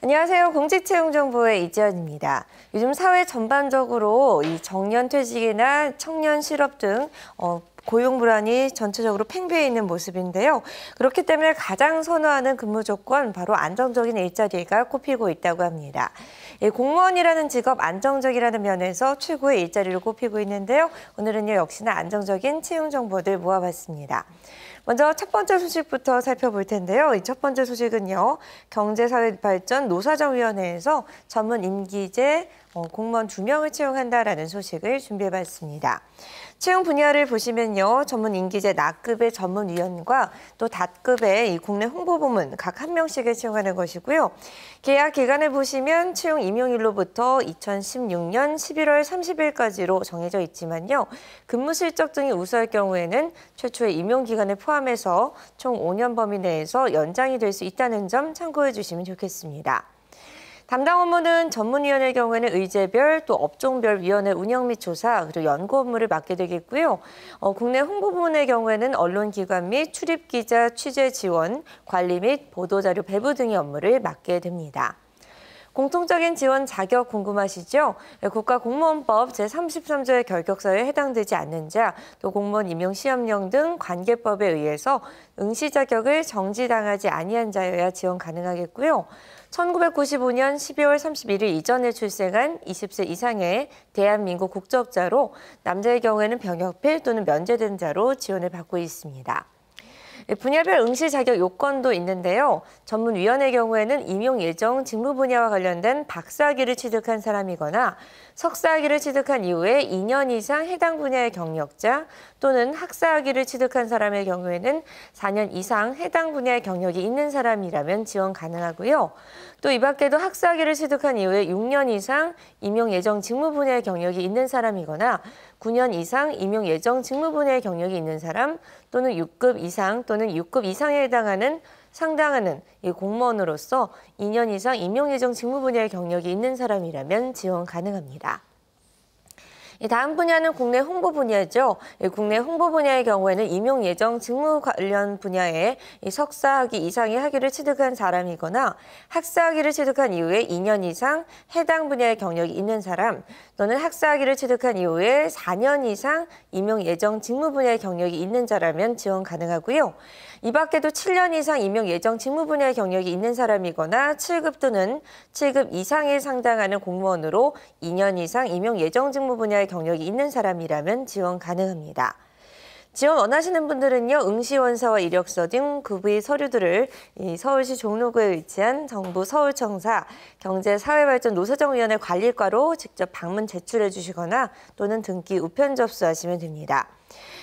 안녕하세요. 공직채용정보의 이지연입니다. 요즘 사회 전반적으로 이 정년퇴직이나 청년 실업 등 고용 불안이 전체적으로 팽배해 있는 모습인데요. 그렇기 때문에 가장 선호하는 근무 조건, 바로 안정적인 일자리가 꼽히고 있다고 합니다. 공무원이라는 직업 안정적이라는 면에서 최고의 일자리를 꼽히고 있는데요. 오늘은요, 역시나 안정적인 채용 정보들 모아봤습니다. 먼저 첫 번째 소식부터 살펴볼 텐데요. 이 첫 번째 소식은요, 경제사회발전 노사정위원회에서 전문 임기제 공무원 2명을 채용한다라는 소식을 준비해봤습니다. 채용 분야를 보시면요, 전문 임기제 나급의 전문위원과 또 닷급의 이 국내 홍보부문 각 1명씩을 채용하는 것이고요. 계약 기간을 보시면 채용 임용일로부터 2016년 11월 30일까지로 정해져 있지만요. 근무 실적 등이 우수할 경우에는 최초의 임용 기간을 포함해서 총 5년 범위 내에서 연장이 될 수 있다는 점 참고해 주시면 좋겠습니다. 담당 업무는 전문위원회의 경우에는 의제별, 또 업종별 위원회 운영 및 조사, 그리고 연구 업무를 맡게 되겠고요. 국내 홍보부문의 경우에는 언론기관 및 출입기자 취재 지원, 관리 및 보도자료 배부 등의 업무를 맡게 됩니다. 공통적인 지원 자격 궁금하시죠? 국가공무원법 제33조의 결격사유에 해당되지 않는 자, 또 공무원 임용시험령 등 관계법에 의해서 응시 자격을 정지당하지 아니한 자여야 지원 가능하겠고요. 1995년 12월 31일 이전에 출생한 20세 이상의 대한민국 국적자로 남자의 경우에는 병역필 또는 면제된 자로 지원을 받고 있습니다. 분야별 응시 자격 요건도 있는데요. 전문위원의 경우에는 임용 예정 직무 분야와 관련된 박사학위를 취득한 사람이거나 석사학위를 취득한 이후에 2년 이상 해당 분야의 경력자 또는 학사학위를 취득한 사람의 경우에는 4년 이상 해당 분야의 경력이 있는 사람이라면 지원 가능하고요. 또 이 밖에도 학사학위를 취득한 이후에 6년 이상 임용 예정 직무 분야의 경력이 있는 사람이거나 9년 이상 임용 예정 직무 분야의 경력이 있는 사람 또는 6급 이상 또는 6급 이상에 상당하는 이 공무원으로서 2년 이상 임용 예정 직무 분야의 경력이 있는 사람이라면 지원 가능합니다. 다음 분야는 국내 홍보 분야죠. 국내 홍보 분야의 경우에는 임용 예정 직무 관련 분야에 석사학위 이상의 학위를 취득한 사람이거나 학사학위를 취득한 이후에 2년 이상 해당 분야의 경력이 있는 사람 또는 학사학위를 취득한 이후에 4년 이상 임용 예정 직무 분야의 경력이 있는 자라면 지원 가능하고요. 이 밖에도 7년 이상 임용 예정 직무 분야의 경력이 있는 사람이거나 7급 또는 7급 이상에 상당하는 공무원으로 2년 이상 임용 예정 직무 분야의 경력이 있는 사람이라면 지원 가능합니다. 지원 원하시는 분들은요, 응시원서와 이력서 등 구비 서류들을 서울시 종로구에 위치한 정부 서울청사 경제사회발전 노사정위원회 관리과로 직접 방문 제출해 주시거나 또는 등기 우편 접수하시면 됩니다.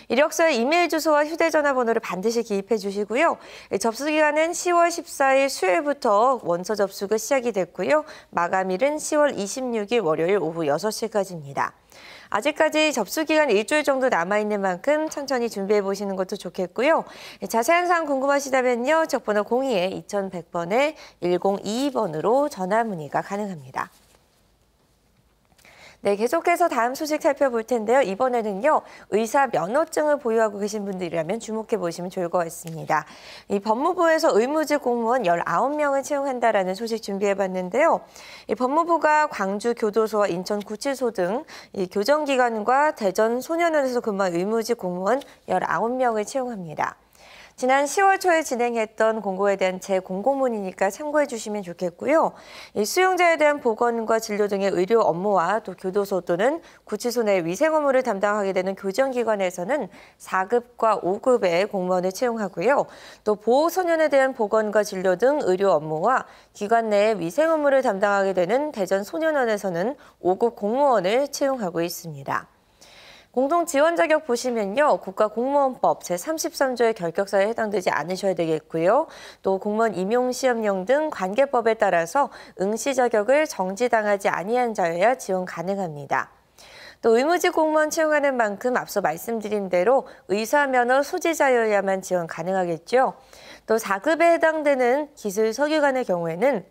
이력서에 이메일 주소와 휴대전화 번호를 반드시 기입해 주시고요. 접수기간은 10월 14일 수요일부터 원서 접수가 시작이 됐고요. 마감일은 10월 26일 월요일 오후 6시까지입니다. 아직까지 접수기간 일주일 정도 남아있는 만큼 천천히 준비해 보시는 것도 좋겠고요. 자세한 사항 궁금하시다면요, 적번호 02-2100번에 1022번으로 전화 문의가 가능합니다. 네, 계속해서 다음 소식 살펴볼 텐데요. 이번에는요, 의사 면허증을 보유하고 계신 분들이라면 주목해 보시면 좋을 것 같습니다. 이 법무부에서 의무직 공무원 19명을 채용한다라는 소식 준비해 봤는데요. 이 법무부가 광주 교도소와 인천 구치소 등 이 교정기관과 대전 소년원에서 근무한 의무직 공무원 19명을 채용합니다. 지난 10월 초에 진행했던 공고에 대한 재공고문이니까 참고해 주시면 좋겠고요. 이 수용자에 대한 보건과 진료 등의 의료 업무와 또 교도소 또는 구치소 내 위생 업무를 담당하게 되는 교정기관에서는 4급과 5급의 공무원을 채용하고요. 또 보호소년에 대한 보건과 진료 등 의료 업무와 기관 내의 위생 업무를 담당하게 되는 대전 소년원에서는 5급 공무원을 채용하고 있습니다. 공동 지원 자격 보시면요, 국가공무원법 제33조의 결격사유에 해당되지 않으셔야 되겠고요. 또 공무원 임용시험령 등 관계법에 따라서 응시 자격을 정지당하지 아니한 자여야 지원 가능합니다. 또 의무직 공무원 채용하는 만큼 앞서 말씀드린 대로 의사 면허 소지자여야만 지원 가능하겠죠. 또 4급에 해당되는 기술 서기관의 경우에는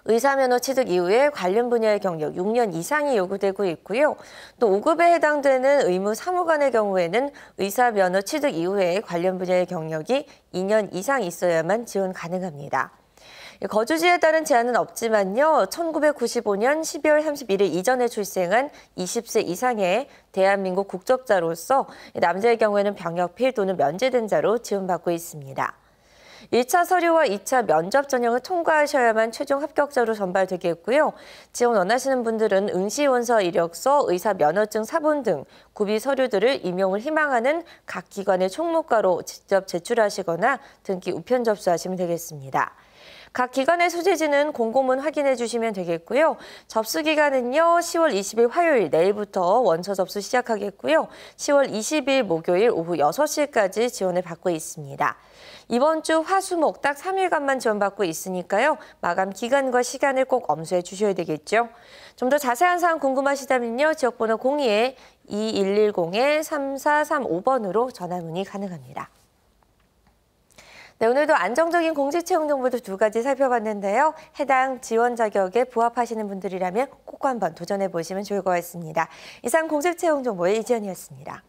의사면허 취득 이후에 관련 분야의 경력 6년 이상이 요구되고 있고요. 또 5급에 해당되는 의무 사무관의 경우에는 의사면허 취득 이후에 관련 분야의 경력이 2년 이상 있어야만 지원 가능합니다. 거주지에 따른 제한은 없지만요. 1995년 12월 31일 이전에 출생한 20세 이상의 대한민국 국적자로서 남자의 경우에는 병역필 또는 면제된 자로 지원받고 있습니다. 1차 서류와 2차 면접 전형을 통과하셔야만 최종 합격자로 전발되겠고요. 지원 원하시는 분들은 응시원서 이력서, 의사 면허증 사본 등 구비 서류들을 임용을 희망하는 각 기관의 총무과로 직접 제출하시거나 등기 우편 접수하시면 되겠습니다. 각 기관의 소재지는 공고문 확인해 주시면 되겠고요. 접수 기간은요. 10월 20일 화요일 내일부터 원서 접수 시작하겠고요. 10월 20일 목요일 오후 6시까지 지원을 받고 있습니다. 이번 주 화수목 딱 3일간만 지원받고 있으니까요. 마감 기간과 시간을 꼭 엄수해 주셔야 되겠죠. 좀 더 자세한 사항 궁금하시다면요. 지역번호 02-2110-3435번으로 전화 문의 가능합니다. 네, 오늘도 안정적인 공직 채용 정보도 두 가지 살펴봤는데요. 해당 지원 자격에 부합하시는 분들이라면 꼭 한번 도전해 보시면 좋을 것 같습니다. 이상 공직 채용 정보의 이지연이었습니다.